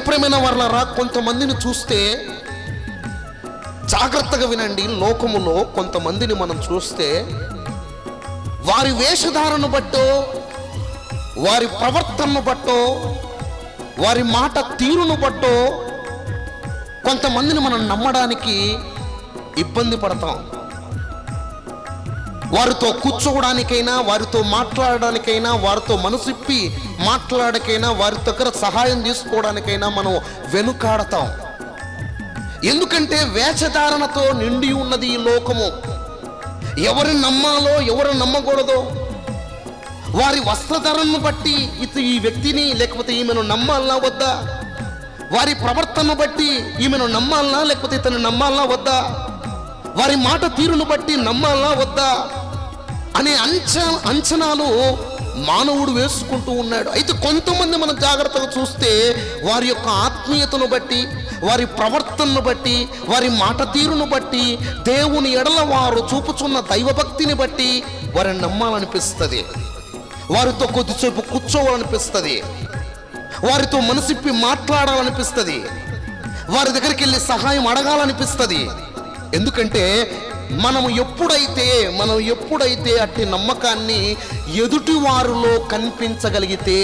ప్రియమైన వారలారా, కొంతమందిని చూస్తే జాగ్రత్తగా వినండి. లోకములో కొంతమందిని మనం చూస్తే వారి వేషధారను బట్టో, వారి ప్రవర్తనను బట్టో, వారి మాట తీరును బట్టో కొంతమందిని మనం నమ్మడానికి ఇబ్బంది పడతాం. వారితో కూర్చోవడానికైనా, వారితో మాట్లాడడానికైనా, వారితో మనసిప్పి మాట్లాడకైనా, వారి దగ్గర సహాయం తీసుకోవడానికైనా మనం వెనుకాడతాం. ఎందుకంటే వేషధారణతో నిండి ఉన్నది ఈ లోకము. ఎవరిని నమ్మాలో ఎవరిని నమ్మకూడదో, వారి వస్త్రధారణను బట్టి ఈ వ్యక్తిని లేకపోతే ఈమెను నమ్మాలనా వద్దా, వారి ప్రవర్తనను బట్టి ఈమెను నమ్మాలనా లేకపోతే ఇతను నమ్మాలనా వద్దా, వారి మాట తీరును బట్టి నమ్మాలనా వద్దా అనే అంచనాలు మానవుడు వేసుకుంటూ ఉన్నాడు. అయితే కొంతమంది మనం జాగ్రత్తగా చూస్తే వారి యొక్క ఆత్మీయతను బట్టి, వారి ప్రవర్తనను బట్టి, వారి మాట తీరును బట్టి, దేవుని ఎడల వారు చూపుచున్న దైవభక్తిని బట్టి వారిని నమ్మాలనిపిస్తుంది, వారితో కొద్దిసేపు కూర్చోవాలనిపిస్తుంది, వారితో మనసిప్పి మాట్లాడాలనిపిస్తుంది, వారి దగ్గరికి వెళ్ళి సహాయం అడగాలనిపిస్తుంది. ఎందుకంటే మనం ఎప్పుడైతే అట్టి నమ్మకాన్ని ఎదుటి వారిలో కనిపించగలిగితే